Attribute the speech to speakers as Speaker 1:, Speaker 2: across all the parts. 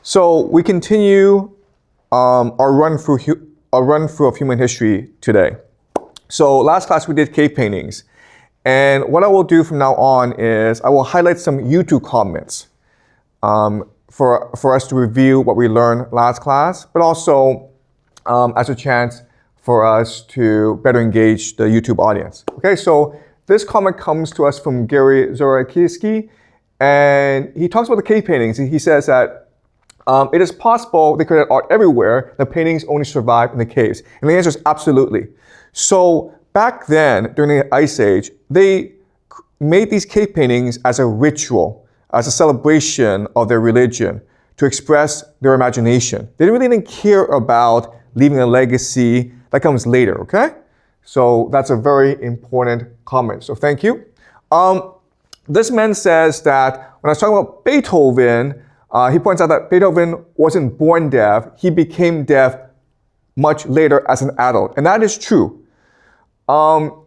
Speaker 1: So we continue our run through of human history today. So last class we did cave paintings. And what I will do from now on is I will highlight some YouTube comments for us to review what we learned last class, but also as a chance for us to better engage the YouTube audience. Okay, so this comment comes to us from Gary Zorakowski, and he talks about the cave paintings. He says that it is possible they created art everywhere, the paintings only survive in the caves. And the answer is absolutely. So back then, during the Ice Age, they made these cave paintings as a ritual, as a celebration of their religion, to express their imagination. They really didn't care about leaving a legacy that comes later, okay? So that's a very important comment, so thank you. This man says that when I was talking about Beethoven, he points out that Beethoven wasn't born deaf, he became deaf much later as an adult, and that is true. But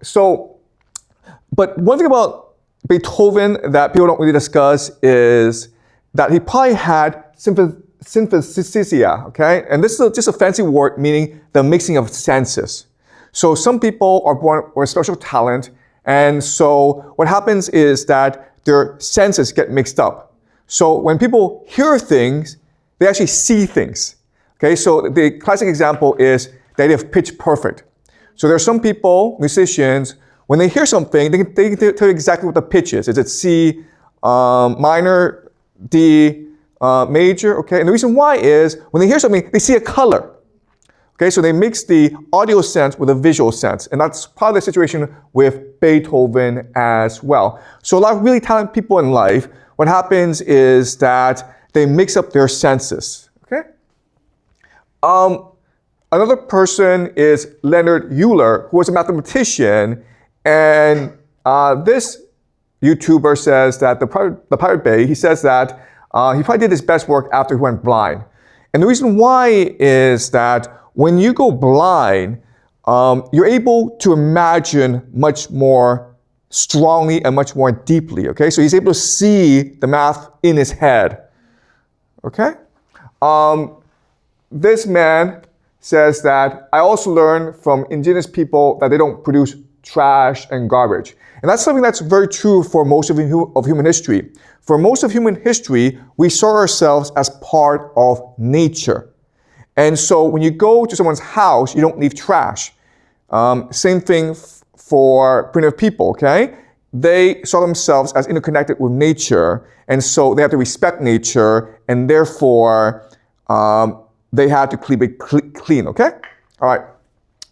Speaker 1: one thing about Beethoven that people don't really discuss is that he probably had synesthesia, okay? And this is just a fancy word meaning the mixing of senses. So some people are born with special talent, and so what happens is that their senses get mixed up. So when people hear things, they actually see things. Okay, so the classic example is the idea of pitch perfect. So there are some people, musicians, when they hear something, they can tell you exactly what the pitch is. Is it C minor, D major? Okay, and the reason why is when they hear something, they see a color. Okay, so they mix the audio sense with a visual sense, and that's part of the situation with Beethoven as well. So a lot of really talented people in life, what happens is that they mix up their senses. Okay. Another person is Leonard Euler, who was a mathematician, and this YouTuber says that the Pirate Bay, he says that he probably did his best work after he went blind. And the reason why is that when you go blind, you're able to imagine much more strongly and much more deeply, okay? So he's able to see the math in his head, okay? This man says that I also learned from indigenous people that they don't produce trash and garbage. And that's something that's very true for most of human history. For most of human history, we saw ourselves as part of nature. And so when you go to someone's house, you don't leave trash. Same thing for primitive people, okay? They saw themselves as interconnected with nature, and so they have to respect nature, and therefore they had to keep it clean, okay? All right.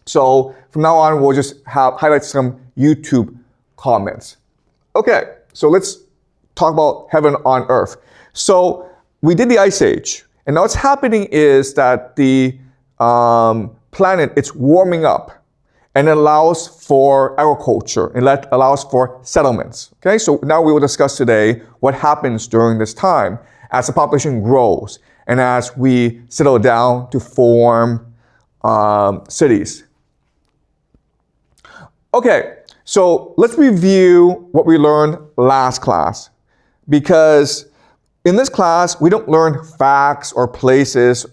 Speaker 1: So from now on, we'll just highlight some YouTube comments. Okay, so let's talk about heaven on earth. So we did the Ice Age. And now what's happening is that the planet, it's warming up, and it allows for agriculture, and it allows for settlements. Okay, so now we will discuss today what happens during this time as the population grows and as we settle down to form cities. Okay, so let's review what we learned last class, because in this class, we don't learn facts or places.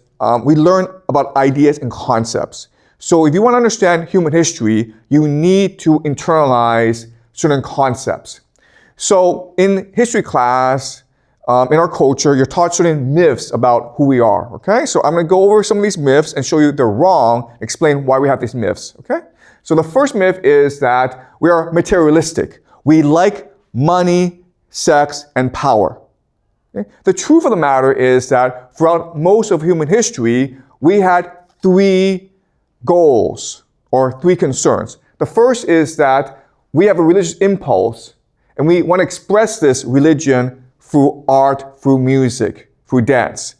Speaker 1: We learn about ideas and concepts. So if you want to understand human history, you need to internalize certain concepts. So in history class, in our culture, you're taught certain myths about who we are, okay? So I'm going to go over some of these myths and show you they're wrong, explain why we have these myths, okay? So the first myth is that we are materialistic. We like money, sex, and power. Okay? The truth of the matter is that throughout most of human history, we had three goals or three concerns. The first is that we have a religious impulse, and we want to express this religion through art, through music, through dance.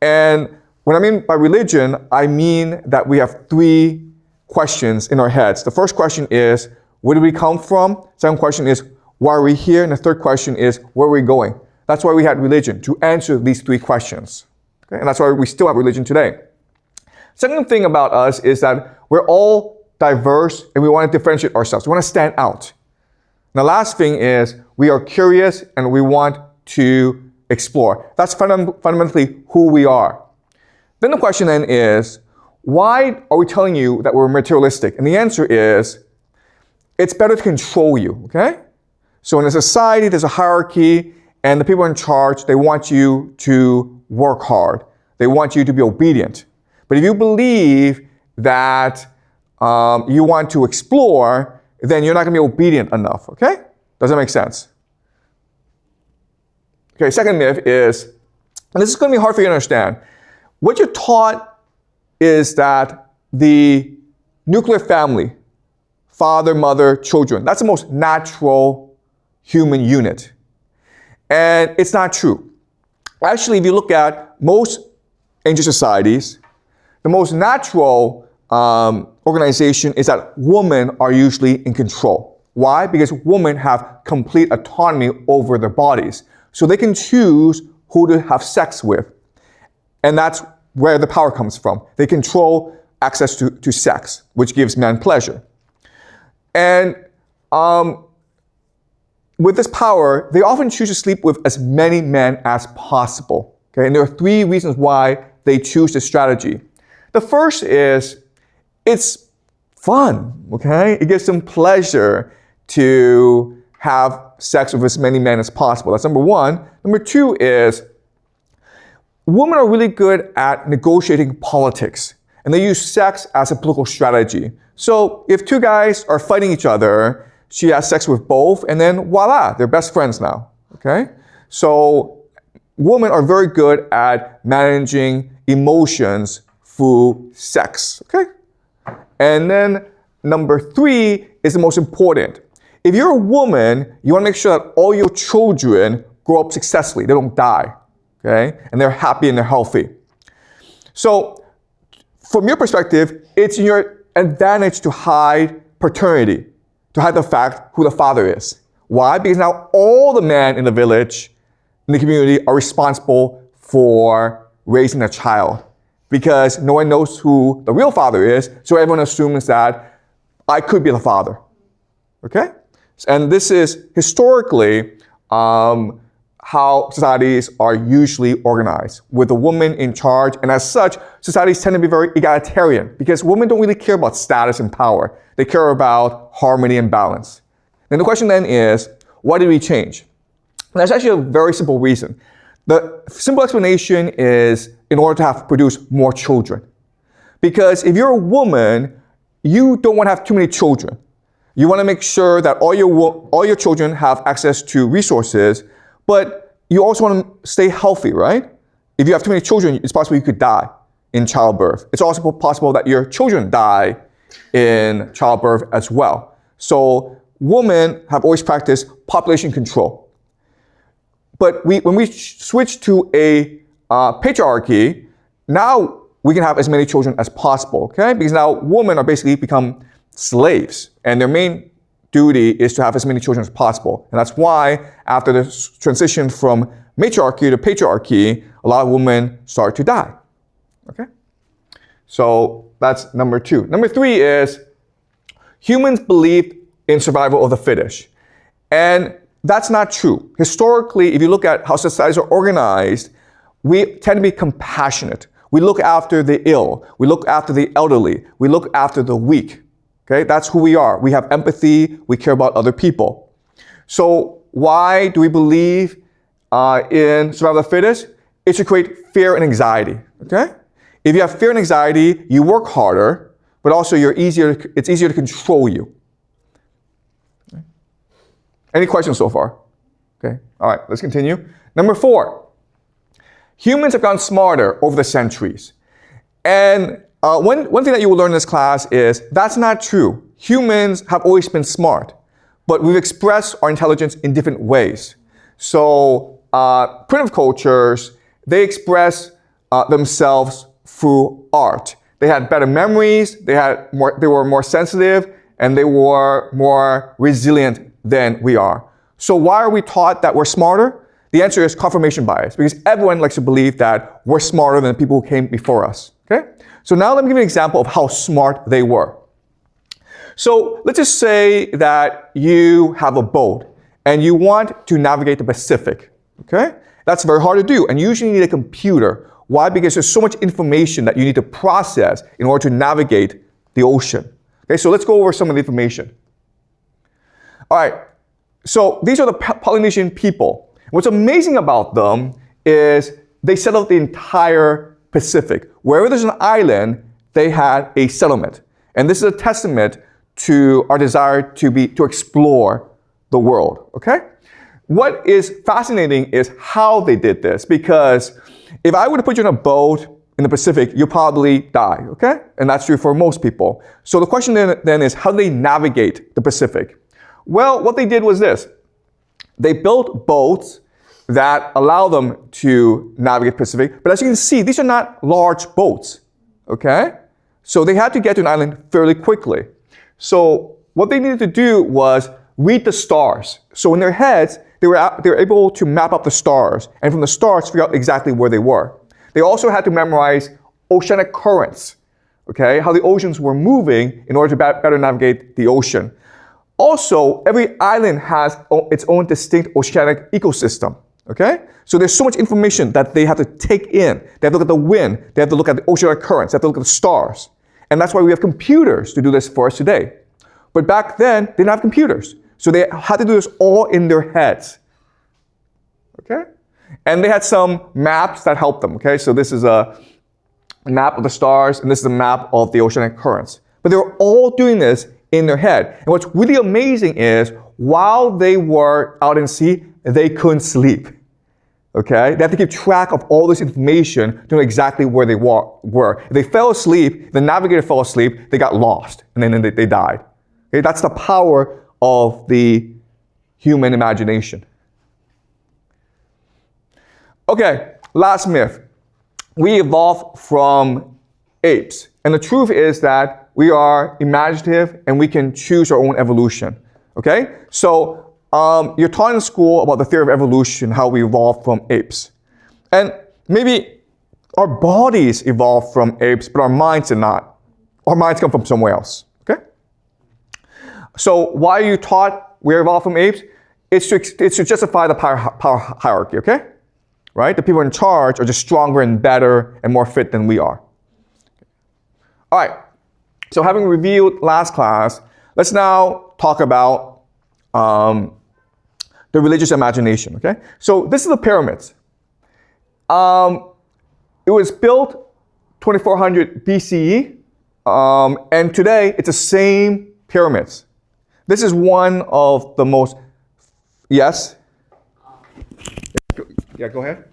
Speaker 1: And what I mean by religion, I mean that we have three questions in our heads. The first question is, where do we come from? Second question is, why are we here? And the third question is, where are we going? That's why we had religion, to answer these three questions. Okay? And that's why we still have religion today. Second thing about us is that we're all diverse and we want to differentiate ourselves. We want to stand out. And the last thing is we are curious and we want to explore. That's fundamentally who we are. Then the question then is, why are we telling you that we're materialistic? And the answer is, it's better to control you, okay? So in a society, there's a hierarchy, and the people in charge, they want you to work hard. They want you to be obedient. But if you believe that you want to explore, then you're not going to be obedient enough, okay? Does that make sense? Okay, second myth is, and this is going to be hard for you to understand, what you're taught is that the nuclear family, father, mother, children, that's the most natural human unit. And it's not true. Actually, if you look at most ancient societies, the most natural organization is that women are usually in control. Why? Because women have complete autonomy over their bodies. So they can choose who to have sex with. And that's where the power comes from. They control access to sex, which gives men pleasure. And with this power, they often choose to sleep with as many men as possible. Okay? And there are 3 reasons why they choose this strategy. The first is, it's fun, okay? It gives them pleasure to have sex with as many men as possible. That's number 1. Number 2 is, women are really good at negotiating politics, and they use sex as a political strategy. So if 2 guys are fighting each other, she has sex with both, and then voila, they're best friends now, okay? So women are very good at managing emotions through sex, okay? And then number 3 is the most important. If you're a woman, you want to make sure that all your children grow up successfully. They don't die, okay? And they're happy and they're healthy. So from your perspective, it's in your advantage to hide paternity, to hide the fact who the father is. Why? Because now all the men in the village, in the community, are responsible for raising a child. Because no one knows who the real father is, so everyone assumes that I could be the father. Okay? And this is historically how societies are usually organized, with a woman in charge. And as such, societies tend to be very egalitarian, because women don't really care about status and power. They care about harmony and balance. And the question then is, why did we change? And there's actually a very simple reason. The simple explanation is in order to produce more children. Because if you're a woman, you don't want to have too many children. You want to make sure that all your children have access to resources, but you also want to stay healthy, right? If you have too many children, it's possible you could die in childbirth. It's also possible that your children die in childbirth as well. So women have always practiced population control. But when we switch to a patriarchy, now we can have as many children as possible, okay? Because now women are basically become slaves, and their main duty is to have as many children as possible. And that's why after the transition from matriarchy to patriarchy, a lot of women start to die, okay? So that's number 2. Number 3 is, humans believed in survival of the fittest. And that's not true. Historically, if you look at how societies are organized, we tend to be compassionate. We look after the ill. We look after the elderly. We look after the weak. Okay? That's who we are. We have empathy. We care about other people. So why do we believe in survival of the fittest? It's to create fear and anxiety. Okay? If you have fear and anxiety, you work harder, but also it's easier to control you. Any questions so far? Okay, all right, let's continue. Number 4, humans have gotten smarter over the centuries. And one thing that you will learn in this class is that's not true. Humans have always been smart, but we've expressed our intelligence in different ways. So primitive cultures, they express themselves through art. They had better memories, they were more sensitive, and they were more resilient than we are. So why are we taught that we're smarter? The answer is confirmation bias, because everyone likes to believe that we're smarter than the people who came before us. Okay? So now let me give you an example of how smart they were. So let's just say that you have a boat and you want to navigate the Pacific. Okay? That's very hard to do, and you usually need a computer. Why? Because there's so much information that you need to process in order to navigate the ocean. Okay, so let's go over some of the information. All right, so these are the Polynesian people. What's amazing about them is they settled the entire Pacific. Wherever there's an island, they had a settlement. And this is a testament to our desire to explore the world, okay? What is fascinating is how they did this, because if I were to put you in a boat in the Pacific, you'll probably die, okay? And that's true for most people. So the question then is, how do they navigate the Pacific? Well, what they did was this. They built boats that allow them to navigate the Pacific, but as you can see, these are not large boats, okay? So they had to get to an island fairly quickly. So what they needed to do was read the stars. So in their heads, they were able to map out the stars, and from the stars, figure out exactly where they were. They also had to memorize oceanic currents, okay, how the oceans were moving in order to better navigate the ocean. Also, every island has its own distinct oceanic ecosystem, okay? So there's so much information that they have to take in. They have to look at the wind, they have to look at the oceanic currents, they have to look at the stars. And that's why we have computers to do this for us today. But back then, they didn't have computers. So they had to do this all in their heads, okay? And they had some maps that helped them, okay? So this is a map of the stars, and this is a map of the oceanic currents. But they were all doing this in their head. And what's really amazing is, while they were out in sea, they couldn't sleep, okay? They had to keep track of all this information to know exactly where they were. If they fell asleep, the navigator fell asleep, they got lost, and then they died. Okay? That's the power of the human imagination. Okay, last myth. We evolved from apes. And the truth is that we are imaginative and we can choose our own evolution. Okay? So you're taught in school about the theory of evolution, how we evolved from apes. And maybe our bodies evolved from apes, but our minds did not. Our minds come from somewhere else. Okay? So why are you taught we evolved from apes? It's to justify the power hierarchy, okay? Right? The people in charge are just stronger and better and more fit than we are. All right. So having reviewed last class, let's now talk about the religious imagination, okay? So this is the pyramids. It was built 2400 BCE, and today it's the same pyramids. This is one of the most, yes? Yeah, go ahead.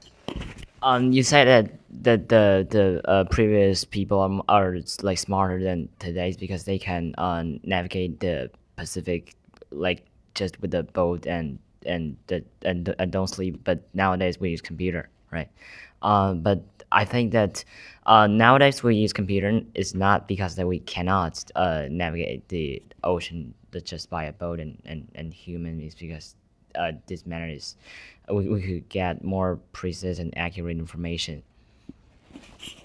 Speaker 2: You said that the previous people are like smarter than today's because they can navigate the Pacific like just with the boat and don't sleep. But nowadays we use computer, right? But I think that nowadays we use computer is not because that we cannot navigate the ocean just by a boat and human, is because this matter is we could get more precise and accurate information.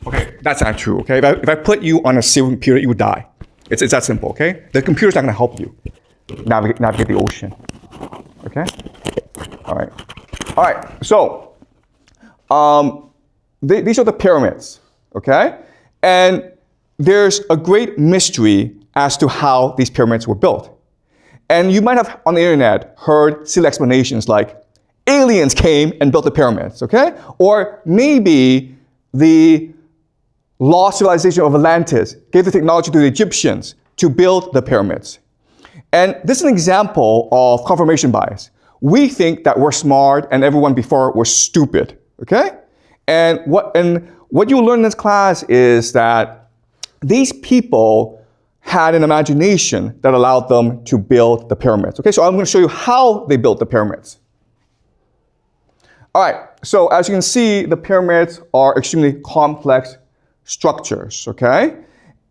Speaker 1: Okay, that's not true, okay? If I put you on a silver computer, you would die. It's that simple, okay? The computer's not going to help you navigate the ocean, okay? All right, so these are the pyramids, okay? And there's a great mystery as to how these pyramids were built. And you might have on the internet heard silly explanations like aliens came and built the pyramids, okay? Or maybe the lost civilization of Atlantis gave the technology to the Egyptians to build the pyramids. And this is an example of confirmation bias. We think that we're smart and everyone before was stupid, okay? And what you'll learn in this class is that these people had an imagination that allowed them to build the pyramids. Okay, so I'm going to show you how they built the pyramids. All right, so as you can see, the pyramids are extremely complex structures, okay?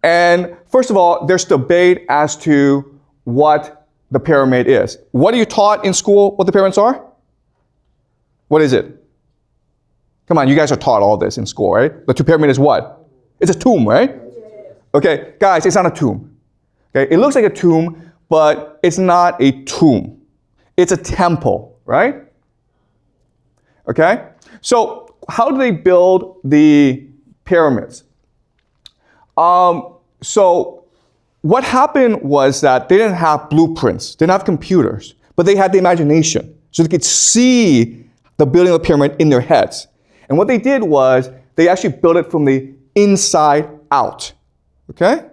Speaker 1: And first of all, there's debate as to what the pyramid is. What are you taught in school what the pyramids are? What is it? Come on, you guys are taught all this in school, right? The pyramid is what? It's a tomb, right? Okay, guys, it's not a tomb. Okay, it looks like a tomb, but it's not a tomb. It's a temple, right? Okay? So how do they build the pyramids? So what happened was that they didn't have blueprints, they didn't have computers, but they had the imagination. So they could see the building of the pyramid in their heads. And what they did was they actually built it from the inside out. Okay?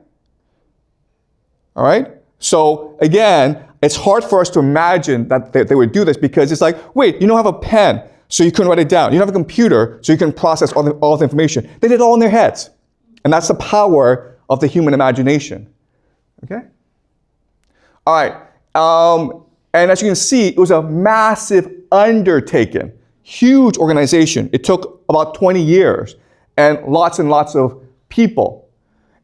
Speaker 1: All right? So again, it's hard for us to imagine that they would do this because it's like, wait, you don't have a pen, so you couldn't write it down. You don't have a computer, so you can process all the information. They did it all in their heads. And that's the power of the human imagination. Okay? All right. And as you can see, it was a massive undertaking, huge organization. It took about 20 years and lots of people.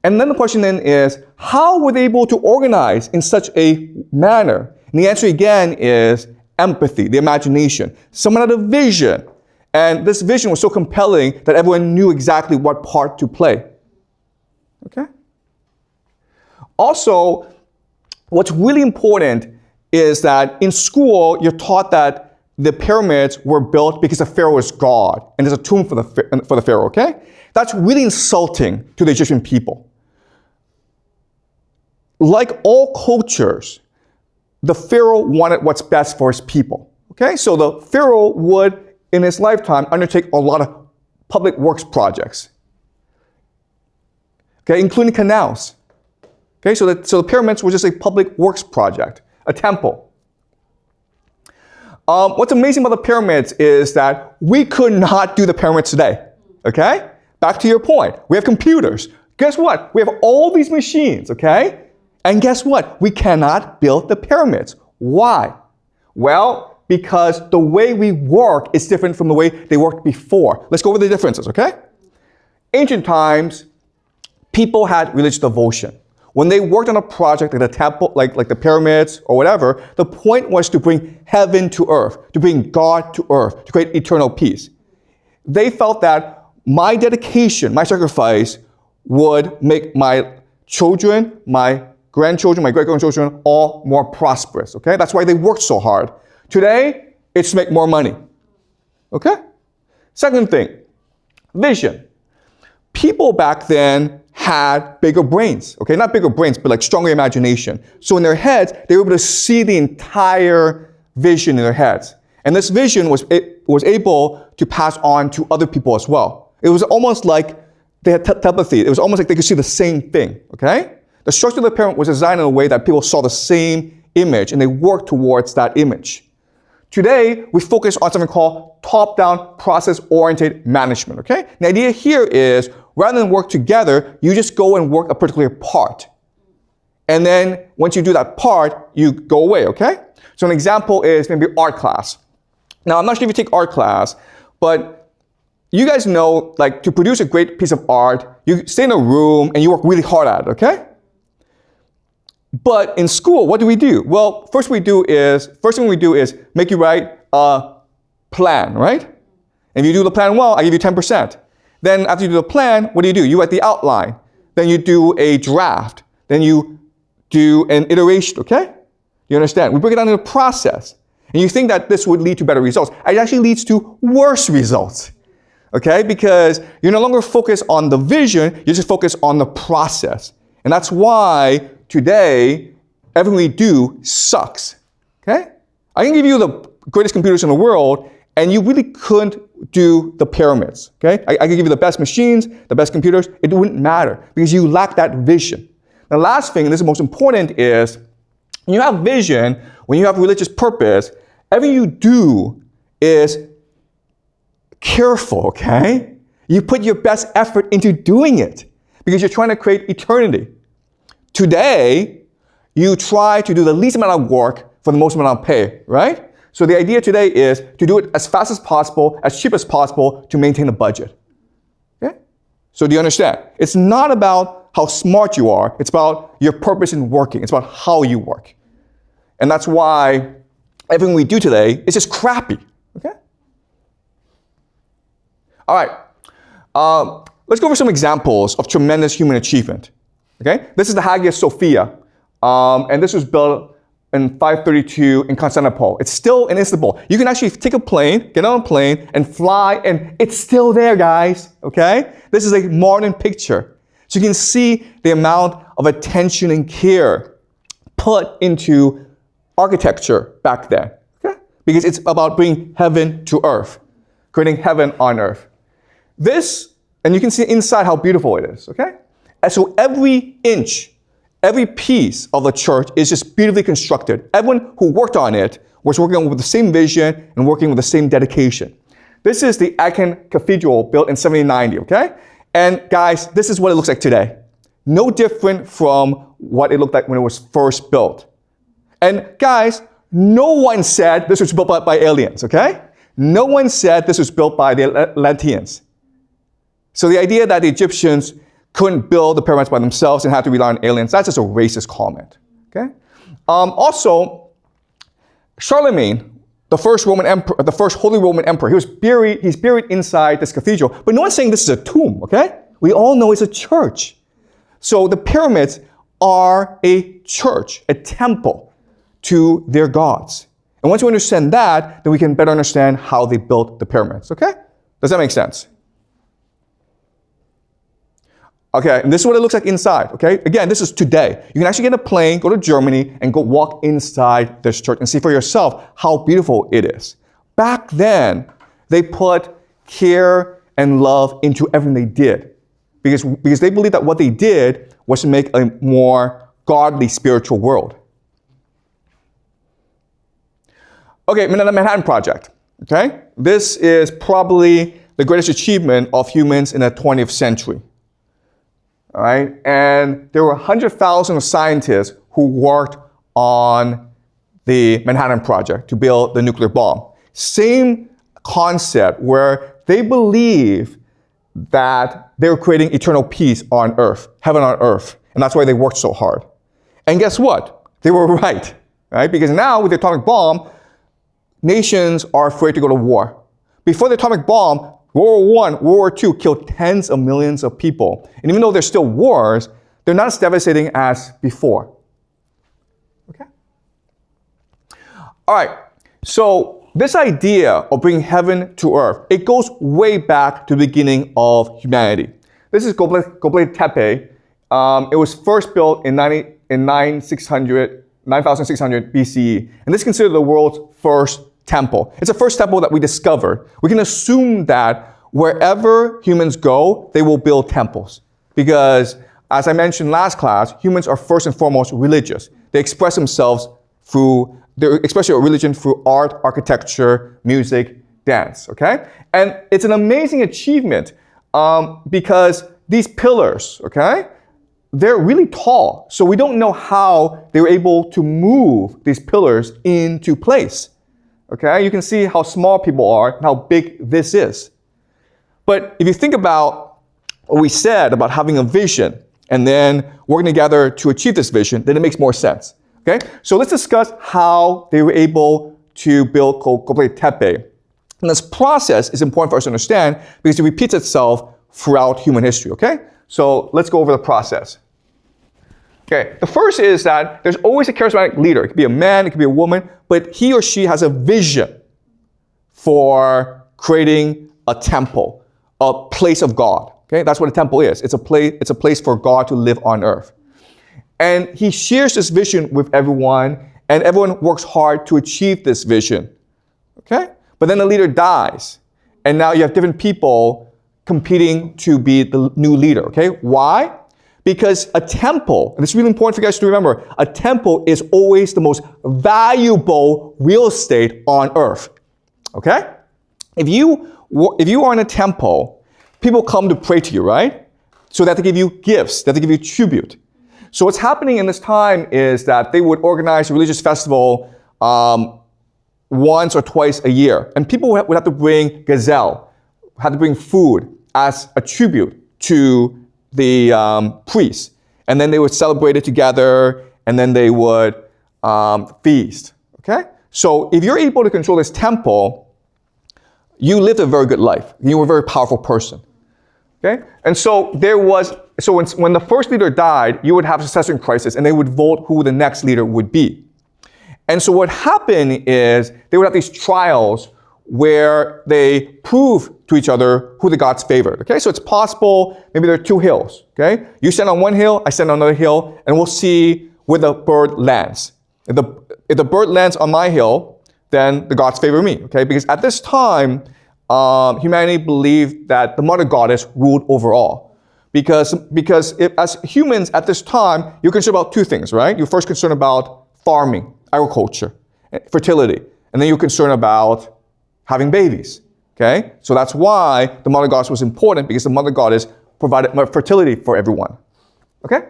Speaker 1: And then the question then is, how were they able to organize in such a manner? And the answer again is empathy, the imagination. Someone had a vision, and this vision was so compelling that everyone knew exactly what part to play. Okay? Also, what's really important is that in school, you're taught that the pyramids were built because the pharaoh is God, and there's a tomb for the pharaoh, okay? That's really insulting to the Egyptian people. Like all cultures, the pharaoh wanted what's best for his people, okay? So the pharaoh would, in his lifetime, undertake a lot of public works projects, okay, including canals. Okay, so the pyramids were just a public works project, a temple. What's amazing about the pyramids is that we could not do the pyramids today, okay? Back to your point, we have computers. Guess what? We have all these machines, okay? And guess what? We cannot build the pyramids. Why? Well, because the way we work is different from the way they worked before. Let's go over the differences, okay? Ancient times, people had religious devotion. When they worked on a project like the temple, like the pyramids or whatever, the point was to bring heaven to earth, to bring God to earth, to create eternal peace. They felt that my dedication, my sacrifice would make my children, my grandchildren, my great-grandchildren all more prosperous, okay? That's why they worked so hard. Today, it's to make more money, okay? Second thing, vision. People back then had bigger brains, okay? Not bigger brains, but like stronger imagination. So in their heads, they were able to see the entire vision in their heads. And this vision was able to pass on to other people as well. It was almost like they had telepathy. It was almost like they could see the same thing, okay? The structure of the pyramid was designed in a way that people saw the same image and they worked towards that image. Today, we focus on something called top-down process-oriented management, okay? The idea here is, rather than work together, you just go and work a particular part. And then once you do that part, you go away, okay? So an example is maybe art class. Now, I'm not sure if you take art class, but you guys know, like, to produce a great piece of art, you stay in a room and you work really hard at it, okay? But in school, what do we do? Well, first thing we do is make you write a plan, right? And if you do the plan well, I give you 10%. Then after you do the plan, what do? You write the outline. Then you do a draft. Then you do an iteration, okay? You understand? We break it down into a process. And you think that this would lead to better results. It actually leads to worse results, okay? Because you're no longer focused on the vision, you just focus on the process. And that's why today, everything we do sucks, okay? I can give you the greatest computers in the world, and you really couldn't do the pyramids, okay? I can give you the best machines, the best computers. It wouldn't matter because you lack that vision. The last thing, and this is most important, is when you have vision, when you have religious purpose, everything you do is careful, okay? You put your best effort into doing it because you're trying to create eternity. Today, you try to do the least amount of work for the most amount of pay, right? So the idea today is to do it as fast as possible, as cheap as possible to maintain a budget. Okay? So do you understand? It's not about how smart you are. It's about your purpose in working. It's about how you work. And that's why everything we do today is just crappy. Okay? All right. Let's go over some examples of tremendous human achievement. Okay? This is the Hagia Sophia. And this was built in 532 in Constantinople. It's still in Istanbul. You can actually take a plane, get on a plane, and fly, and it's still there, guys. Okay? This is a modern picture. So you can see the amount of attention and care put into architecture back then. Okay? Because it's about bringing heaven to earth, creating heaven on earth. This, and you can see inside how beautiful it is. Okay? And so every inch, every piece of the church is just beautifully constructed. Everyone who worked on it was working with the same vision and working with the same dedication. This is the Aachen Cathedral built in 1790, okay? And guys, this is what it looks like today. No different from what it looked like when it was first built. And guys, no one said this was built by aliens, okay? No one said this was built by the Atlanteans. So the idea that the Egyptians couldn't build the pyramids by themselves and had to rely on aliens, that's just a racist comment. Okay? Also, Charlemagne, the first Roman emperor, the first Holy Roman Emperor, he's buried inside this cathedral, but no one's saying this is a tomb, okay? We all know it's a church. So the pyramids are a church, a temple to their gods. And once we understand that, then we can better understand how they built the pyramids, okay? Does that make sense? Okay, and this is what it looks like inside, okay? Again, this is today. You can actually get a plane, go to Germany, and go walk inside this church and see for yourself how beautiful it is. Back then, they put care and love into everything they did because they believed that what they did was to make a more godly spiritual world. Okay, the Manhattan Project, okay? This is probably the greatest achievement of humans in the 20th century. All right, and there were 100,000 scientists who worked on the Manhattan Project to build the nuclear bomb. Same concept where they believe that they were creating eternal peace on earth, heaven on earth, and that's why they worked so hard. And guess what? They were right? Because now with the atomic bomb, nations are afraid to go to war. Before the atomic bomb, World War I, World War II killed tens of millions of people. And even though there's still wars, they're not as devastating as before. Okay? All right, so this idea of bringing heaven to earth, it goes way back to the beginning of humanity. This is Göbekli Tepe. It was first built in 9600 BCE. And this is considered the world's first temple. It's the first temple that we discovered. We can assume that wherever humans go, they will build temples. Because, as I mentioned last class, humans are first and foremost religious. They express themselves through, they express their religion through art, architecture, music, dance, okay? And it's an amazing achievement because these pillars, okay, they're really tall. So we don't know how they were able to move these pillars into place. Okay, you can see how small people are and how big this is. But if you think about what we said about having a vision and then working together to achieve this vision, then it makes more sense. Okay, so let's discuss how they were able to build Göbekli Tepe. And this process is important for us to understand because it repeats itself throughout human history. Okay, so let's go over the process. Okay, the first is that there's always a charismatic leader. It could be a man, it could be a woman, but he or she has a vision for creating a temple, a place of God. Okay, that's what a temple is. It's a place for God to live on earth. And he shares this vision with everyone, and everyone works hard to achieve this vision. Okay, but then the leader dies, and now you have different people competing to be the new leader. Okay, why? Because a temple, and it's really important for you guys to remember, a temple is always the most valuable real estate on earth. Okay? If you are in a temple, people come to pray to you, right? So they have to give you gifts, they have to give you tribute. So what's happening in this time is that they would organize a religious festival once or twice a year. And people would have to bring gazelle, had to bring food as a tribute to the priests, and then they would celebrate it together, and then they would feast, okay? So if you're able to control this temple, you lived a very good life. You were a very powerful person, okay? And so when the first leader died, you would have a succession crisis, and they would vote who the next leader would be. And so what happened is they would have these trials where they prove to each other who the gods favored. Okay, so it's possible maybe there are two hills. Okay, you stand on one hill, I stand on another hill, and we'll see where the bird lands. If the bird lands on my hill, then the gods favor me. Okay, because at this time, humanity believed that the mother goddess ruled over all. Because as humans at this time, you're concerned about two things, right? You're first concerned about farming, agriculture, fertility, and then you're concerned about having babies, okay? So that's why the mother goddess was important, because the mother goddess provided fertility for everyone, okay?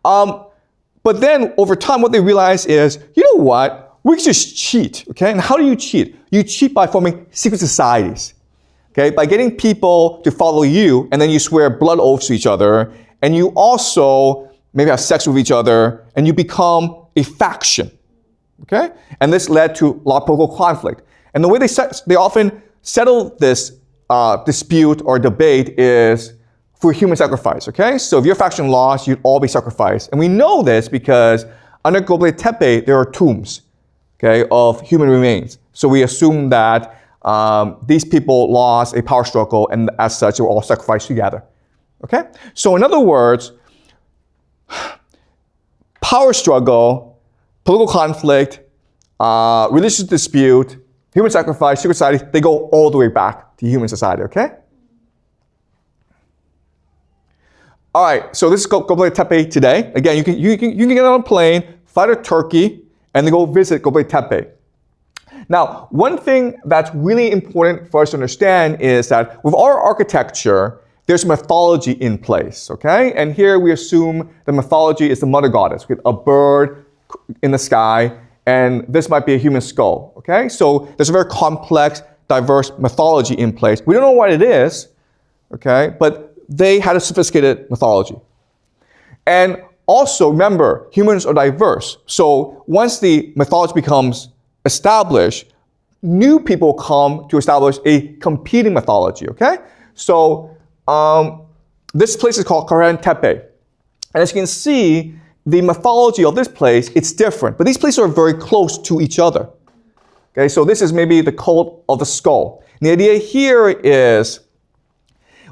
Speaker 1: But then over time, what they realized is, you know what? We can just cheat, okay? And how do you cheat? You cheat by forming secret societies, okay? By getting people to follow you, and then you swear blood oaths to each other, and you also maybe have sex with each other, and you become a faction, okay? And this led to a lot of political conflict. And the way they often settle this dispute or debate is through human sacrifice, okay? So if your faction lost, you'd all be sacrificed. And we know this because under Göbekli Tepe, there are tombs, okay, of human remains. So we assume that these people lost a power struggle, and as such, they were all sacrificed together, okay? So in other words, power struggle, political conflict, religious dispute, human sacrifice, secret society, they go all the way back to human society, okay? All right, so this is Göbekli Tepe today. Again, you can get on a plane, fly to Turkey, and then go visit Göbekli Tepe. Now, one thing that's really important for us to understand is that with our architecture, there's mythology in place, okay? And here we assume the mythology is the mother goddess, with a bird in the sky, and this might be a human skull, okay? So there's a very complex, diverse mythology in place. We don't know what it is, okay? But they had a sophisticated mythology. And also, remember, humans are diverse. So once the mythology becomes established, new people come to establish a competing mythology, okay? So this place is called Karahan Tepe. And as you can see, the mythology of this place, it's different. But these places are very close to each other. Okay, so this is maybe the cult of the skull. And the idea here is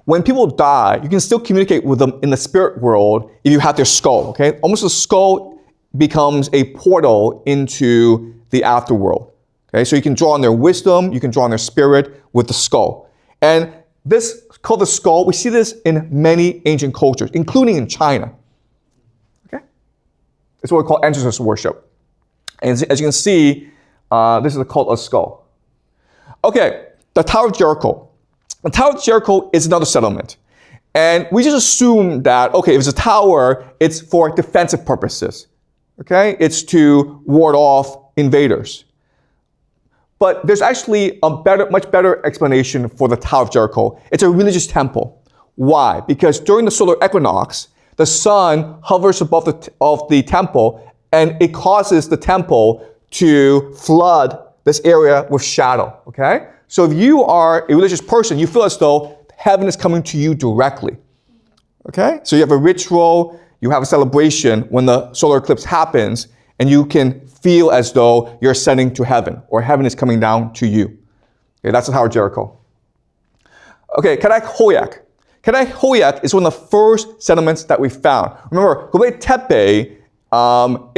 Speaker 1: when people die, you can still communicate with them in the spirit world if you have their skull. Okay, almost the skull becomes a portal into the afterworld. Okay, so you can draw on their wisdom, you can draw on their spirit with the skull. And this called the skull, we see this in many ancient cultures, including in China. It's what we call ancestor worship. And as you can see, this is a cult of skull. Okay, the Tower of Jericho. The Tower of Jericho is another settlement. And we just assume that, okay, if it's a tower, it's for defensive purposes. Okay, it's to ward off invaders. But there's actually a much better explanation for the Tower of Jericho. It's a religious temple. Why? Because during the solar equinox, the sun hovers above the temple, and it causes the temple to flood this area with shadow, okay? So if you are a religious person, you feel as though heaven is coming to you directly, okay? So you have a ritual, you have a celebration when the solar eclipse happens, and you can feel as though you're ascending to heaven, or heaven is coming down to you. Okay, that's the Tower of Jericho. Okay, Karak Hoyak. Karak Hoyak is one of the first settlements that we found. Remember, Göbekli Tepe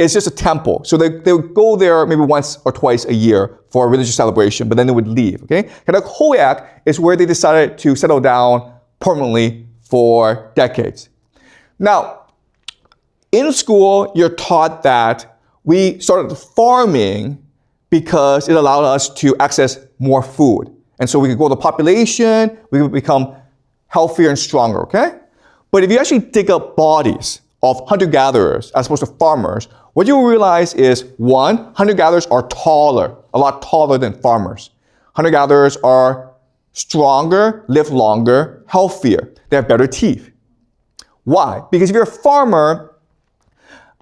Speaker 1: is just a temple. So they would go there maybe once or twice a year for a religious celebration, but then they would leave, okay? Karak Hoyak is where they decided to settle down permanently for decades. Now, in school, you're taught that we started farming because it allowed us to access more food. And so we could grow the population, we would become healthier and stronger, okay? But if you actually dig up bodies of hunter-gatherers as opposed to farmers, what you will realize is, one, hunter-gatherers are taller, a lot taller than farmers. Hunter-gatherers are stronger, live longer, healthier. They have better teeth. Why? Because if you're a farmer,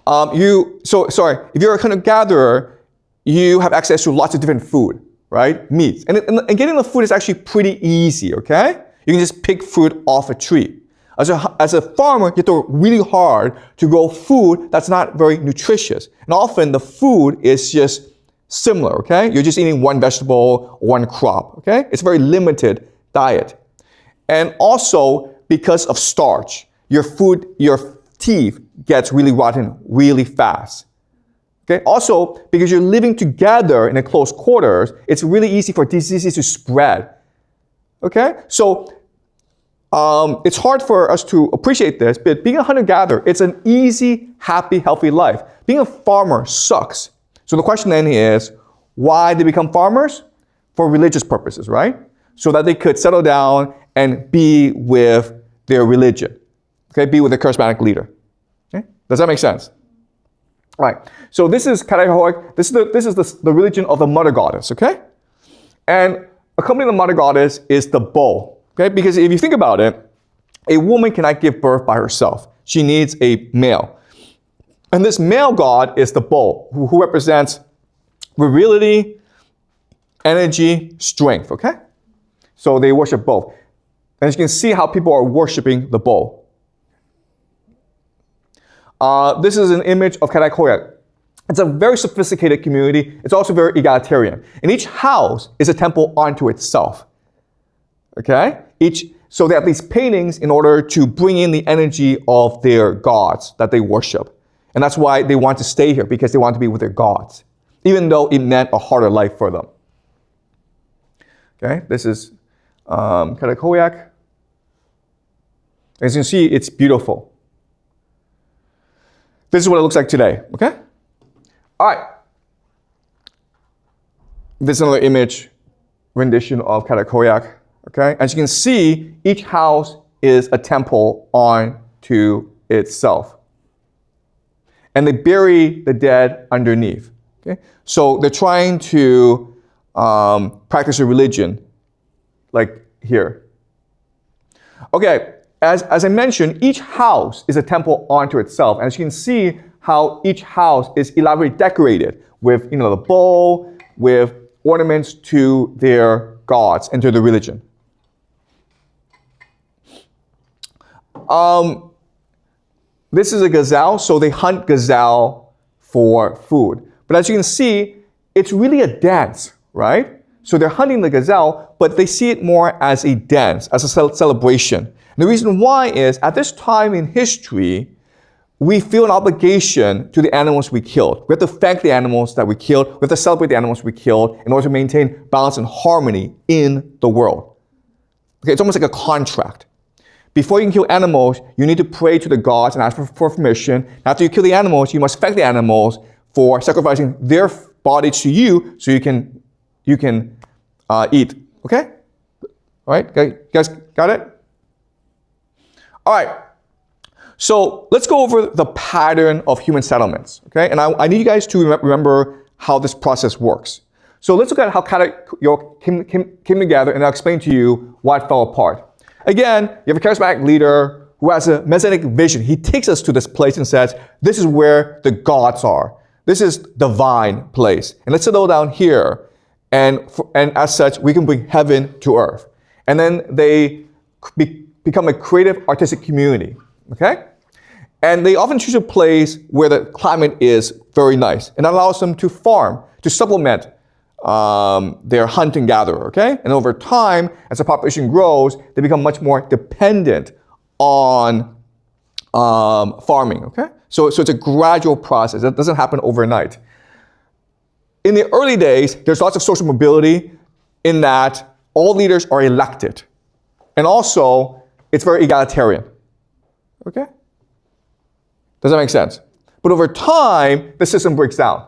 Speaker 1: if you're a hunter-gatherer, you have access to lots of different food, right? Meat. And getting the food is actually pretty easy, okay? You can just pick fruit off a tree. As a farmer, you have to work really hard to grow food that's not very nutritious. And often the food is just similar, okay? You're just eating one vegetable, one crop, okay? It's a very limited diet. And also, because of starch, your teeth gets really rotten really fast. Okay? Also, because you're living together in a close quarters, it's really easy for diseases to spread. Okay? So, it's hard for us to appreciate this, but being a hunter-gatherer, it's an easy, happy, healthy life. Being a farmer sucks. So the question then is, why they become farmers? For religious purposes, right? So that they could settle down and be with their religion. Okay? Be with a charismatic leader. Okay? Does that make sense? All right. So this is Karahoik. This is the religion of the mother goddess, okay? And accompanying the mother goddess is the bull. Okay? Because if you think about it, a woman cannot give birth by herself. She needs a male. And this male god is the bull, who represents virility, energy, strength, okay? So they worship both. And you can see how people are worshiping the bull. This is an image of Karakoyak. It's a very sophisticated community. It's also very egalitarian. And each house is a temple unto itself. Okay? So they have these paintings in order to bring in the energy of their gods that they worship. And that's why they want to stay here, because they want to be with their gods, even though it meant a harder life for them. Okay? This is Karakoyak. As you can see, it's beautiful. This is what it looks like today. Okay? All right. This is another image rendition of Karakoyak. Okay? As you can see, each house is a temple unto itself. And they bury the dead underneath. Okay? So they're trying to practice a religion like here. Okay, as I mentioned, each house is a temple unto itself. And as you can see how each house is elaborately decorated with, the bowl, with ornaments to their gods and to the religion. This is a gazelle, so they hunt gazelle for food. But as you can see, it's really a dance, right? So they're hunting the gazelle, but they see it more as a dance, as a celebration. And the reason why is, at this time in history, we feel an obligation to the animals we killed. We have to thank the animals that we killed. We have to celebrate the animals we killed in order to maintain balance and harmony in the world. Okay, it's almost like a contract. Before you can kill animals, you need to pray to the gods and ask for permission. After you kill the animals, you must thank the animals for sacrificing their bodies to you so you can eat. Okay? All right? You guys got it? All right. So let's go over the pattern of human settlements. Okay? And I need you guys to remember how this process works. So let's look at how Karakoyak came together, and I'll explain to you why it fell apart. Again, you have a charismatic leader who has a messianic vision. He takes us to this place and says, this is where the gods are. This is divine place. And let's settle down here. And as such, we can bring heaven to earth. And then they become a creative, artistic community. Okay? And they often choose a place where the climate is very nice. And that allows them to farm, to supplement their hunt and gather, okay? And over time, as the population grows, they become much more dependent on farming, okay? So it's a gradual process. It doesn't happen overnight. In the early days, there's lots of social mobility in that all leaders are elected. And also, it's very egalitarian, okay? Does that make sense? But over time, the system breaks down.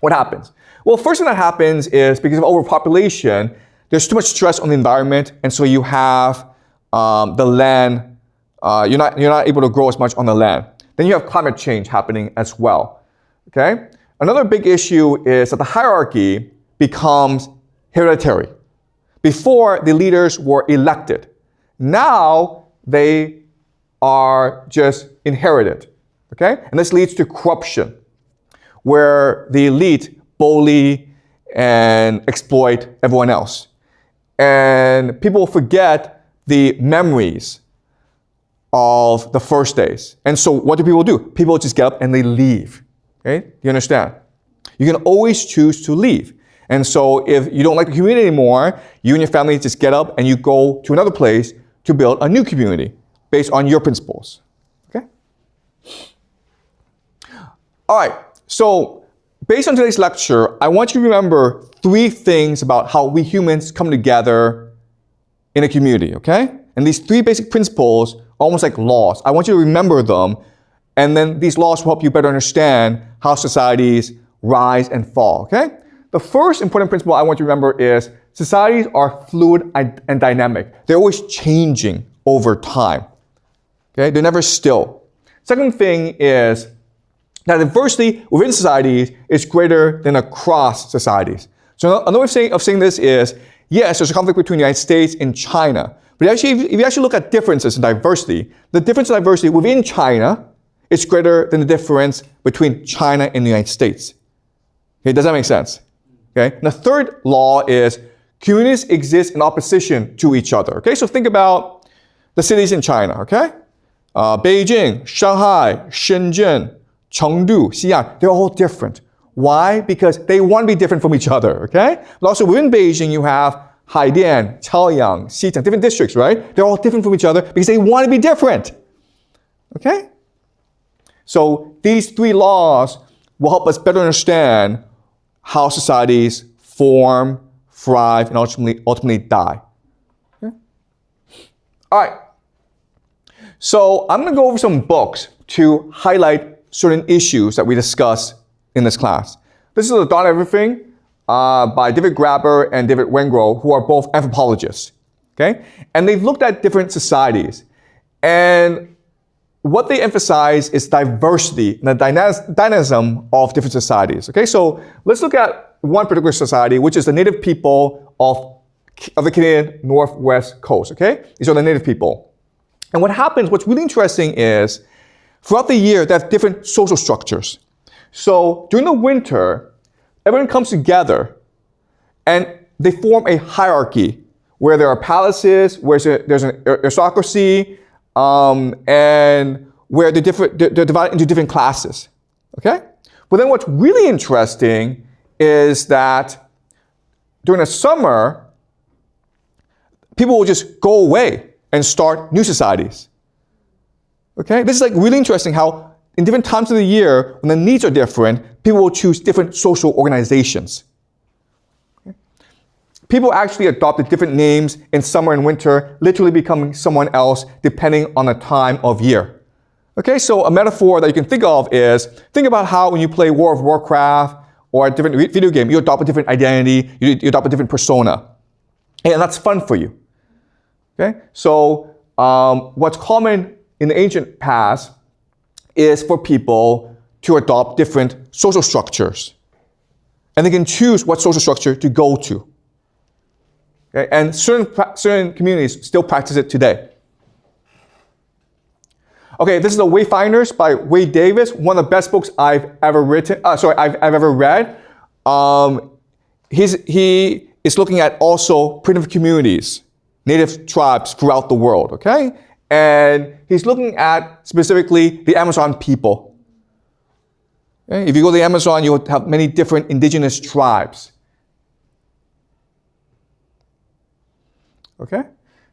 Speaker 1: What happens? Well, first thing that happens is because of overpopulation, there's too much stress on the environment, and so you have the land, you're not able to grow as much on the land. Then you have climate change happening as well. Okay? Another big issue is that the hierarchy becomes hereditary. Before, the leaders were elected. Now, they are just inherited. Okay? And this leads to corruption, where the elite bully and exploit everyone else. And people forget the memories of the first days. And so what do? People just get up and they leave. Okay? You understand? You can always choose to leave. And so if you don't like the community anymore, you and your family just get up and you go to another place to build a new community based on your principles. Okay? All right. So based on today's lecture, I want you to remember 3 things about how we humans come together in a community, okay? And these 3 basic principles, almost like laws. I want you to remember them, and then these laws will help you better understand how societies rise and fall, okay? The first important principle I want you to remember is societies are fluid and dynamic. They're always changing over time, okay? They're never still. Second thing is that diversity within societies is greater than across societies. So another way of saying this is, yes, there's a conflict between the United States and China. But actually, if you actually look at differences in diversity, the difference in diversity within China is greater than the difference between China and the United States. Okay, does that make sense? Okay. And the third law is communities exist in opposition to each other. Okay, so think about the cities in China. Okay, Beijing, Shanghai, Shenzhen, Chengdu, Xi'an, they're all different. Why? Because they want to be different from each other, okay? But also within Beijing, you have Haidian, Chaoyang, Xicheng, different districts, right? They're all different from each other because they want to be different, okay? So these 3 laws will help us better understand how societies form, thrive, and ultimately die. Okay? All right. So I'm going to go over some books to highlight certain issues that we discuss in this class. This is The Dawn of Everything by David Graeber and David Wengrow, who are both anthropologists. Okay? And they've looked at different societies. And what they emphasize is diversity and the dynamism of different societies. Okay? So let's look at one particular society, which is the native people of the Canadian Northwest Coast. Okay? These are the native people. And what's really interesting is throughout the year, they have different social structures. So during the winter, everyone comes together and they form a hierarchy where there are palaces, where there's an aristocracy, and where they're divided into different classes. Okay? But then what's really interesting is that during the summer, people will just go away and start new societies. Okay? This is like really interesting how in different times of the year, when the needs are different, people will choose different social organizations. Okay? People actually adopted different names in summer and winter, literally becoming someone else depending on the time of year. Okay, so a metaphor that you can think of is, think about how when you play World of Warcraft or a different video game, you adopt a different identity, you adopt a different persona. And that's fun for you. Okay, so what's common in the ancient past is for people to adopt different social structures. And they can choose what social structure to go to. Okay? And certain communities still practice it today. Okay, this is The Wayfinders by Wade Davis, one of the best books I've ever read. He is looking at also primitive communities, native tribes throughout the world, okay? And he's looking at specifically the Amazon people. Okay? If you go to the Amazon, you'll have many different indigenous tribes. Okay?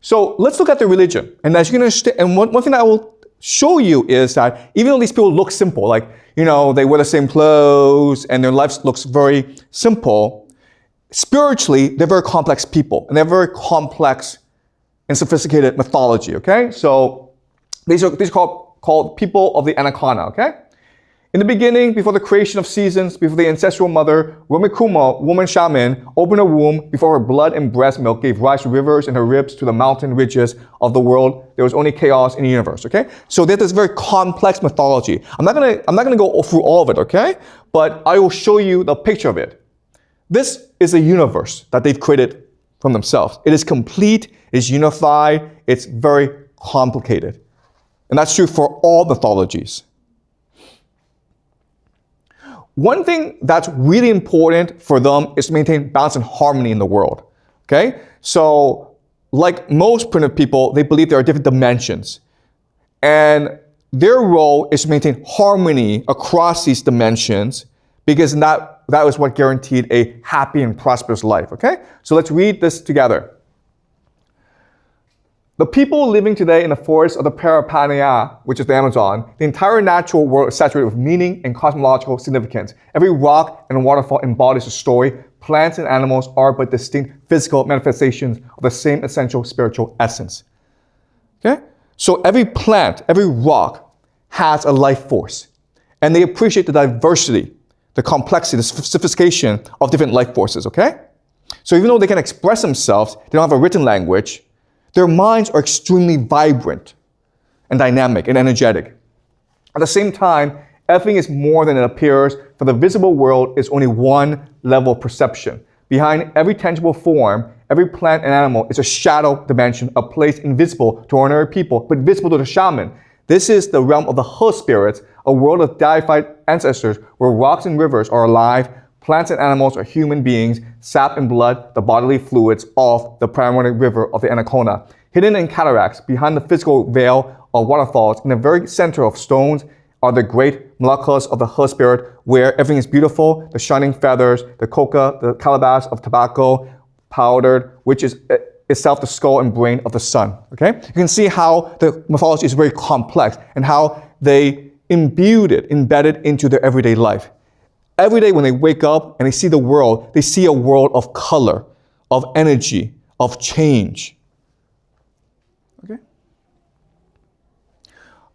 Speaker 1: So let's look at the religion. And as you can understand, and one thing that I will show you is that even though these people look simple, like, you know, they wear the same clothes and their life looks very simple, spiritually, they're very complex people. And they're very complex and sophisticated mythology, okay? So these are called people of the Anaconda, okay? In the beginning, before the creation of seasons, before the ancestral mother, Wemikuma, woman shaman, opened her womb, before her blood and breast milk gave rise to rivers and her ribs to the mountain ridges of the world, there was only chaos in the universe, okay? So there's this very complex mythology. I'm not gonna go through all of it, okay? But I will show you the picture of it. This is a universe that they've created from themselves. It is complete, it is unified, it's very complicated. And that's true for all mythologies. One thing that's really important for them is to maintain balance and harmony in the world, okay? So, like most primitive people, they believe there are different dimensions. And their role is to maintain harmony across these dimensions because that was what guaranteed a happy and prosperous life, okay? So let's read this together. The people living today in the forests of the Parapanya, which is the Amazon, the entire natural world is saturated with meaning and cosmological significance. Every rock and waterfall embodies a story. Plants and animals are but distinct physical manifestations of the same essential spiritual essence. Okay? So every plant, every rock has a life force. And they appreciate the diversity, the complexity, the sophistication of different life forces, okay? So even though they can express themselves, they don't have a written language, their minds are extremely vibrant and dynamic and energetic. At the same time, everything is more than it appears, for the visible world is only one level of perception. Behind every tangible form, every plant and animal is a shadow dimension, a place invisible to ordinary people, but visible to the shaman. This is the realm of the He spirits, a world of deified ancestors where rocks and rivers are alive, plants and animals are human beings, sap and blood, the bodily fluids of the primary river of the Anaconda. Hidden in cataracts, behind the physical veil of waterfalls, in the very center of stones, are the great malakas of the He spirit, where everything is beautiful, the shining feathers, the coca, the calabash of tobacco, powdered, which is itself the skull and brain of the sun. Okay? You can see how the mythology is very complex and how they embedded into their everyday life. Every day when they wake up and they see the world, they see a world of color, of energy, of change. Okay?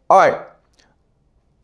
Speaker 1: All right.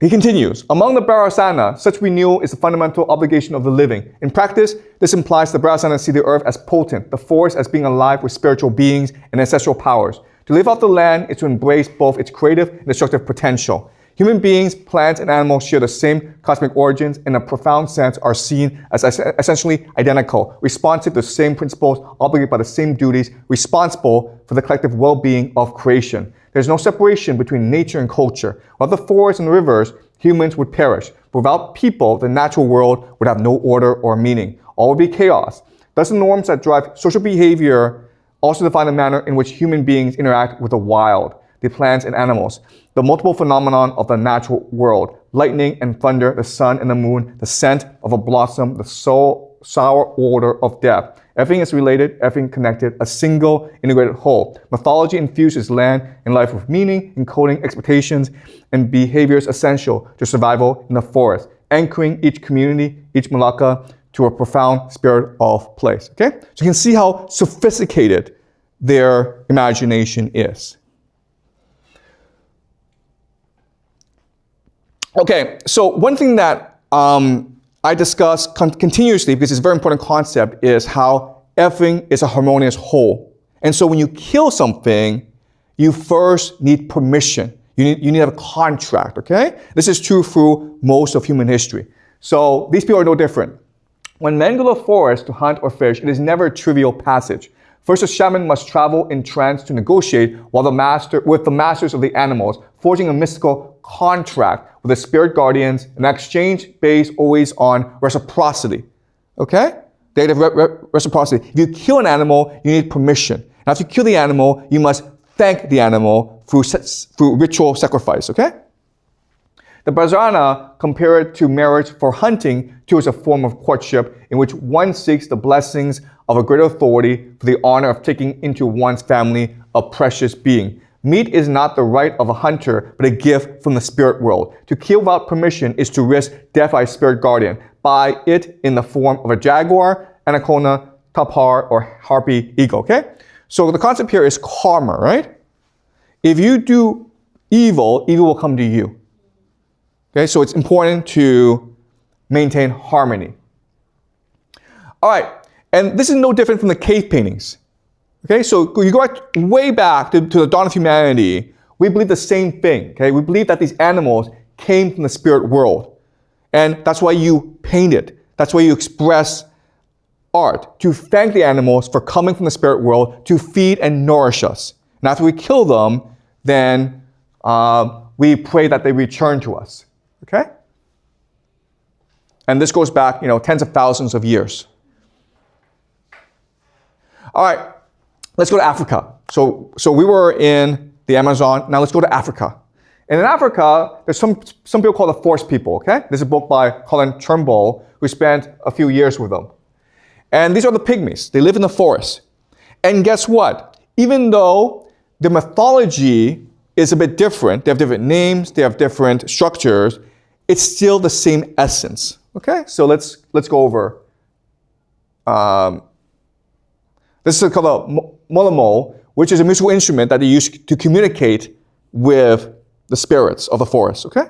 Speaker 1: He continues, among the Bharasana, such renewal is the fundamental obligation of the living. In practice, this implies the Bharasana see the earth as potent, the forest as being alive with spiritual beings and ancestral powers. To live off the land is to embrace both its creative and destructive potential. Human beings, plants, and animals share the same cosmic origins and in a profound sense are seen as essentially identical, responsive to the same principles, obligated by the same duties, responsible for the collective well-being of creation. There's no separation between nature and culture. Without the forests and rivers, humans would perish. But without people, the natural world would have no order or meaning. All would be chaos. Thus, the norms that drive social behavior also define the manner in which human beings interact with the wild, the plants and animals. The multiple phenomenon of the natural world, lightning and thunder, the sun and the moon, the scent of a blossom, the sour order of death. Everything is related, everything connected, a single integrated whole. Mythology infuses land and life with meaning, encoding expectations and behaviors essential to survival in the forest, anchoring each community, each Malacca, to a profound spirit of place. Okay? So you can see how sophisticated their imagination is. Okay, so one thing that I discuss continuously, because it's a very important concept, is how everything is a harmonious whole. And so when you kill something, you first need permission. You need to have a contract, okay? This is true through most of human history. So these people are no different. When men go to the forest to hunt or fish, it is never a trivial passage. First, a shaman must travel in trance to negotiate with the masters of the animals, forging a mystical contract with the spirit guardians, an exchange based always on reciprocity. Okay? The idea of reciprocity. If you kill an animal, you need permission. Now, if you kill the animal, you must thank the animal through ritual sacrifice. Okay? The Bharasana compare it to marriage for hunting to as a form of courtship in which one seeks the blessings of a greater authority for the honor of taking into one's family a precious being. Meat is not the right of a hunter, but a gift from the spirit world. To kill without permission is to risk death by a spirit guardian, by it in the form of a jaguar, anaconda, tapir, or harpy eagle, okay? So the concept here is karma, right? If you do evil, evil will come to you. Okay, so it's important to maintain harmony. All right, and this is no different from the cave paintings. Okay, so you go way back to the dawn of humanity, we believe the same thing. Okay, we believe that these animals came from the spirit world. And that's why you paint it. That's why you express art, to thank the animals for coming from the spirit world to feed and nourish us. And after we kill them, then we pray that they return to us. Okay? And this goes back, tens of thousands of years. All right, let's go to Africa. So we were in the Amazon. Now let's go to Africa. And in Africa, there's some people called the forest people, okay? This is a book by Colin Turnbull, who spent a few years with them. And these are the pygmies. They live in the forest. And guess what? Even though the mythology is a bit different, they have different names, they have different structures, it's still the same essence, okay? So let's go over. This is called a molemo, which is a musical instrument that they use to communicate with the spirits of the forest, okay?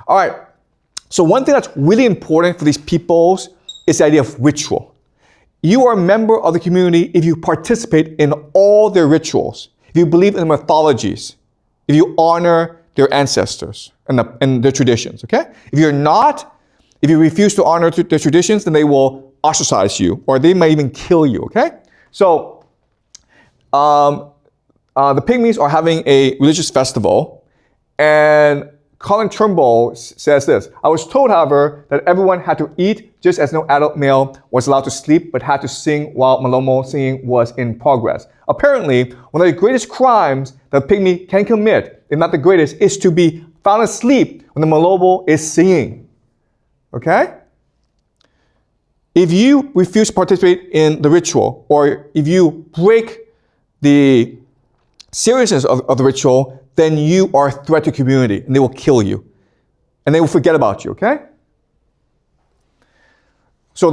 Speaker 1: All right, so one thing that's really important for these peoples is the idea of ritual. You are a member of the community if you participate in all their rituals, if you believe in the mythologies, if you honor their ancestors and their traditions, okay? If you're not, if you refuse to honor their traditions, then they will ostracize you, or they may even kill you, okay? So, the pygmies are having a religious festival, and Colin Turnbull says this: I was told, however, that everyone had to eat just as no adult male was allowed to sleep but had to sing while Maloma singing was in progress. Apparently, one of the greatest crimes that a pygmy can commit, if not the greatest, is to be found asleep when the Maloma is singing. Okay? If you refuse to participate in the ritual, or if you break the seriousness of the ritual, then you are a threat to community, and they will kill you. And they will forget about you, okay? So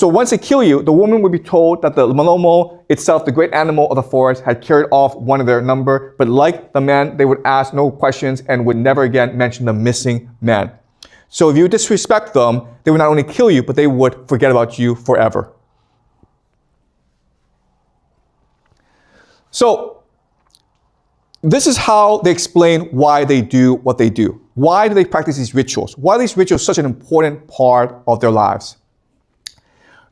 Speaker 1: once they kill you, the woman would be told that the Malomo itself, the great animal of the forest, had carried off one of their number, but like the man, they would ask no questions and would never again mention the missing man. So if you disrespect them, they would not only kill you, but they would forget about you forever. So this is how they explain why they do what they do. Why do they practice these rituals? Why are these rituals such an important part of their lives?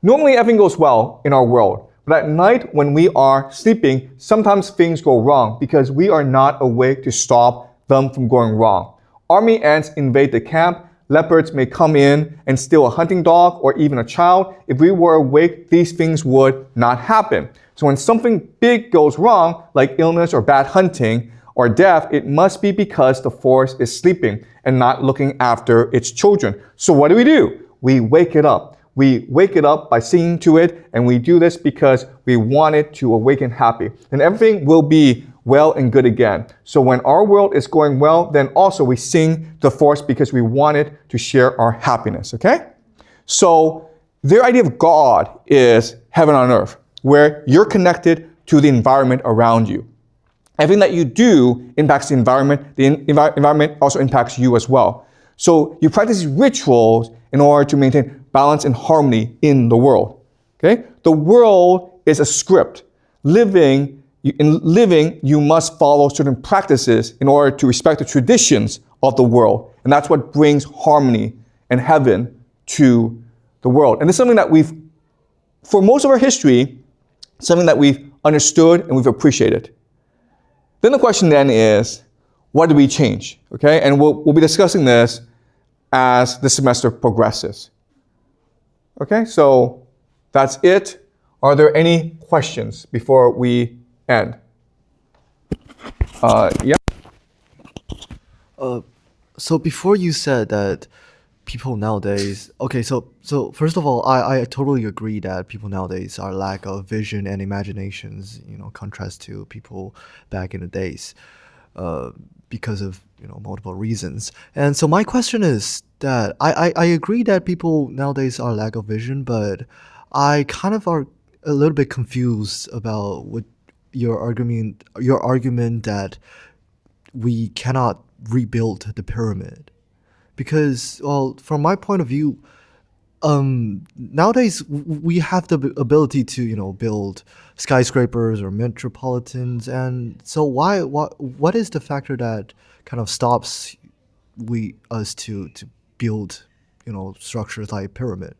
Speaker 1: Normally everything goes well in our world, but at night when we are sleeping, sometimes things go wrong because we are not awake to stop them from going wrong. Army ants invade the camp. Leopards may come in and steal a hunting dog or even a child. If we were awake, these things would not happen. So when something big goes wrong, like illness or bad hunting or death, it must be because the forest is sleeping and not looking after its children. So what do? We wake it up. We wake it up by singing to it, and we do this because we want it to awaken happy. And everything will be well and good again. So when our world is going well, then also we sing the forest because we want it to share our happiness, okay? So their idea of God is heaven on earth, where you're connected to the environment around you. Everything that you do impacts the environment. The environment also impacts you as well. So you practice these rituals in order to maintain balance and harmony in the world. Okay? The world is a script. In living, you must follow certain practices in order to respect the traditions of the world. And that's what brings harmony and heaven to the world. And it's something that for most of our history, something that we've understood and we've appreciated. Then the question then is, what do we change? Okay, and we'll be discussing this as the semester progresses. Okay, so that's it. Are there any questions before we end? Yeah.
Speaker 3: So before you said that people nowadays, okay, so first of all, I totally agree that people nowadays are lack of vision and imaginations, contrast to people back in the days, because of multiple reasons. And so my question is that I agree that people nowadays are lack of vision, but I kind of are a little bit confused about what your argument that we cannot rebuild the pyramid. Because, well, from my point of view, nowadays we have the ability to, build skyscrapers or metropolitans, and so what is the factor that kind of stops us to build, structures like pyramid?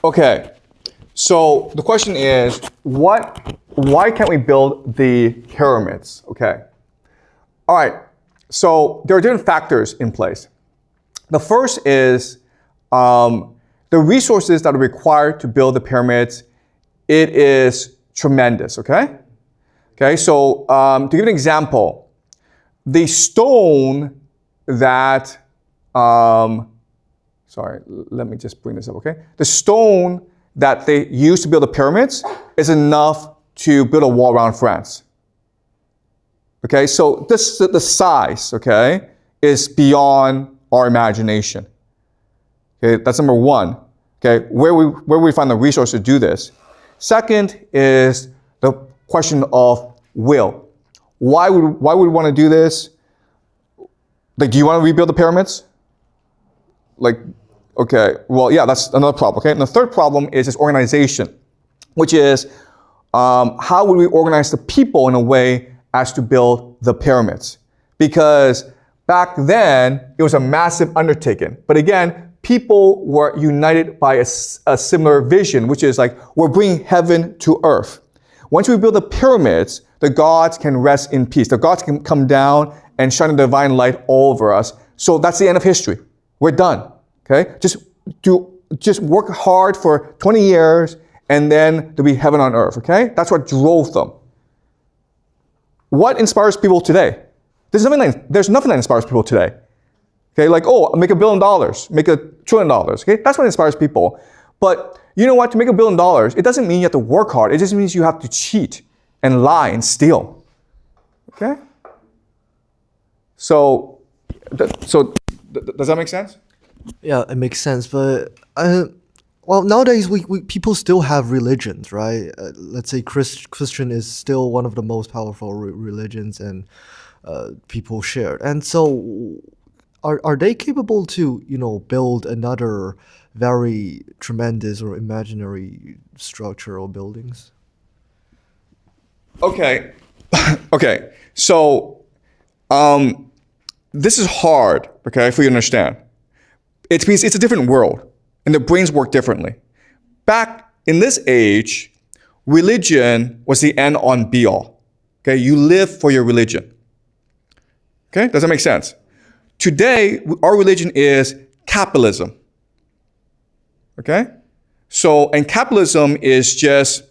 Speaker 1: Okay, so the question is, why can't we build the pyramids? Okay, all right. So there are different factors in place. The first is the resources that are required to build the pyramids. It is tremendous, okay? Okay, so to give an example, the stone that, sorry, let me just bring this up, okay? The stone that they used to build the pyramids is enough to build a wall around France. Okay, so the size, okay, is beyond our imagination. Okay, that's number one. Okay, where we find the resource to do this. Second is the question of will. Why would we want to do this? Like, do you want to rebuild the pyramids? Like, okay, well, yeah, that's another problem. Okay, and the third problem is this organization, which is how would we organize the people in a way as to build the pyramids? Because back then it was a massive undertaking. But again, people were united by a similar vision, which is like, we're bringing heaven to earth. Once we build the pyramids, the gods can rest in peace. The gods can come down and shine a divine light all over us. So that's the end of history. We're done. Okay? Just work hard for 20 years and then there'll be heaven on earth. Okay? That's what drove them. What inspires people today? There's nothing that inspires people today. Okay, like, oh, make $1 billion, make $1 trillion. Okay, that's what inspires people. But you know what? To make $1 billion, it doesn't mean you have to work hard. It just means you have to cheat and lie and steal. Okay. So does that make sense?
Speaker 3: Yeah, it makes sense. But well, nowadays we people still have religions, right? Let's say Christian is still one of the most powerful religions, and people share. And so, are they capable to build another very tremendous or imaginary structure or buildings?
Speaker 1: Okay, okay. So this is hard. Okay, for you to understand. It means it's a different world, and the brains work differently. Back in this age, religion was the end on be all. Okay, you live for your religion. Okay, does that make sense? Today, our religion is capitalism. Okay, so and capitalism is just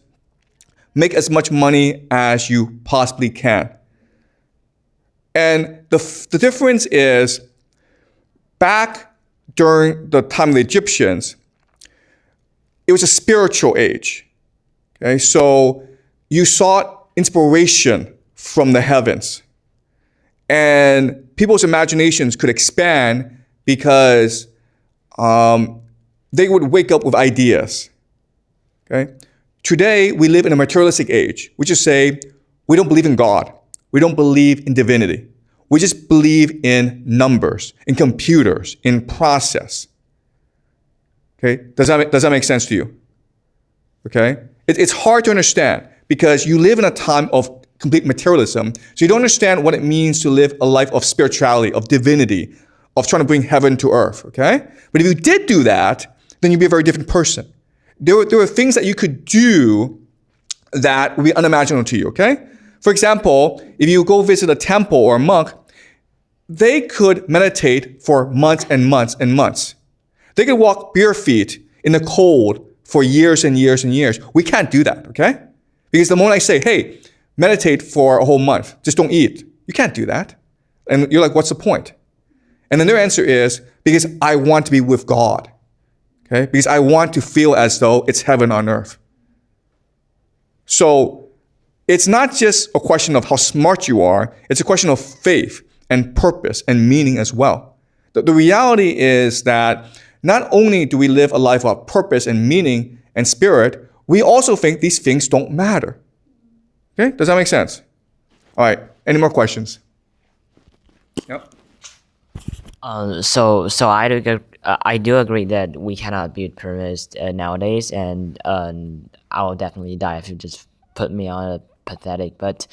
Speaker 1: make as much money as you possibly can. And the difference is back during the time of the Egyptians, it was a spiritual age. Okay, so you sought inspiration from the heavens. And people's imaginations could expand because they would wake up with ideas. Okay? Today, we live in a materialistic age, which is say, we don't believe in God. We don't believe in divinity. We just believe in numbers, in computers, in process. Okay? Does that make sense to you? Okay? It's hard to understand because you live in a time of complete materialism, so you don't understand what it means to live a life of spirituality, of divinity, of trying to bring heaven to earth, okay? But if you did do that, then you'd be a very different person. There were things that you could do that would be unimaginable to you, okay? For example, if you go visit a temple or a monk, they could meditate for months and months and months. They could walk bare feet in the cold for years and years and years. We can't do that, okay? Because the moment I say, hey, meditate for a whole month, just don't eat, you can't do that. And you're like, what's the point? And then their answer is, because I want to be with God. Okay? Because I want to feel as though it's heaven on earth. So it's not just a question of how smart you are, it's a question of faith and purpose and meaning as well. The reality is that not only do we live a life of purpose and meaning and spirit, we also think these things don't matter. Okay? Does that make sense? All right. Any more questions? Yep.
Speaker 2: So I do agree that we cannot build pyramids nowadays, and I will definitely die if you just put me on a pathetic. But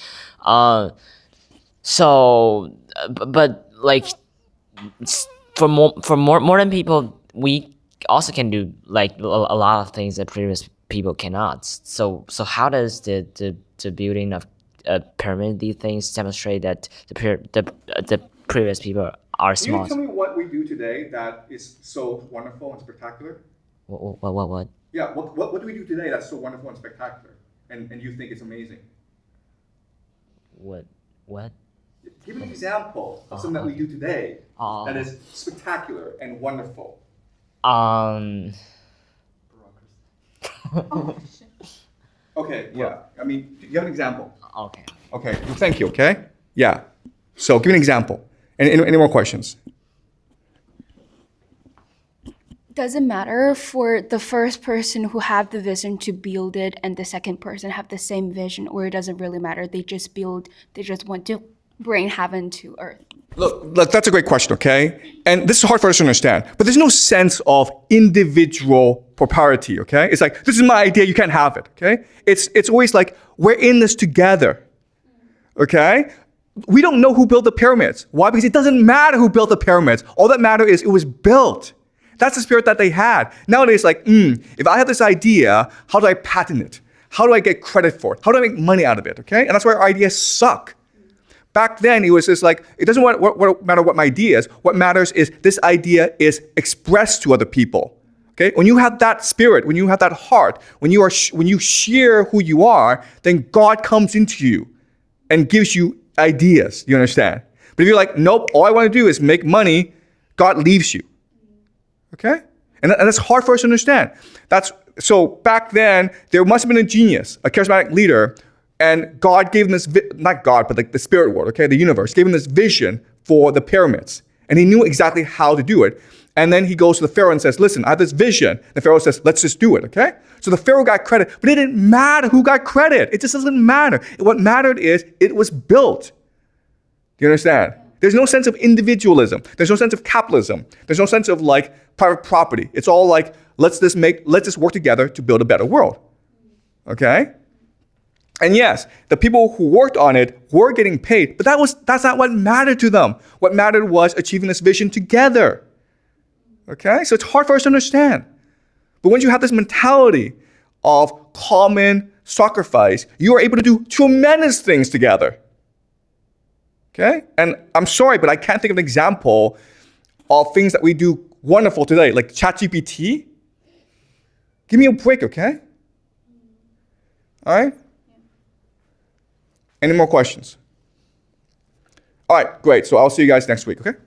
Speaker 2: but like for more modern people, we also can do like a lot of things that previous people cannot. So how does the building of a pyramid, these things demonstrate that the previous people are smart?
Speaker 1: Can you tell me what we do today that is so wonderful and spectacular?
Speaker 2: What?
Speaker 1: Yeah, what do we do today that's so wonderful and spectacular and you think it's amazing?
Speaker 2: What?
Speaker 1: Give an example of something that we do today that is spectacular and wonderful. Okay, yeah. I mean, do you have an example?
Speaker 2: Okay.
Speaker 1: Okay, well, thank you, okay? Yeah. So give me an example. Any more questions?
Speaker 4: Does it matter for the first person who have the vision to build it and the second person have the same vision, or it doesn't really matter? They just want to bring heaven to earth.
Speaker 1: Look, that's a great question, okay? And this is hard for us to understand, but there's no sense of individual propriety, okay? It's like, this is my idea, you can't have it, okay? It's always like, we're in this together, okay? We don't know who built the pyramids. Why? Because it doesn't matter who built the pyramids. All that matters is it was built. That's the spirit that they had. Nowadays, like, if I have this idea, how do I patent it? How do I get credit for it? How do I make money out of it, okay? And that's why our ideas suck. Back then, it was just like, it doesn't matter what my idea is. What matters is this idea is expressed to other people, okay? When you have that spirit, when you have that heart, when you share who you are, then God comes into you and gives you ideas, you understand? But if you're like, nope, all I want to do is make money, God leaves you. Okay? And that's hard for us to understand. So back then, there must have been a genius, a charismatic leader, and God gave him this, not God, but like the spirit world, okay, the universe, gave him this vision for the pyramids. And he knew exactly how to do it. And then he goes to the Pharaoh and says, listen, I have this vision. The Pharaoh says, let's just do it, okay? So the Pharaoh got credit, but it didn't matter who got credit. It just doesn't matter. What mattered is it was built. Do you understand? There's no sense of individualism. There's no sense of capitalism. There's no sense of like private property. It's all like, let's just work together to build a better world. Okay? And yes, the people who worked on it were getting paid, but that's not what mattered to them. What mattered was achieving this vision together. Okay? So it's hard for us to understand. But when you have this mentality of common sacrifice, you are able to do tremendous things together. Okay? And I'm sorry, but I can't think of an example of things that we do wonderful today, like ChatGPT. Give me a break, okay? All right? Any more questions? All right, great. So I'll see you guys next week, okay?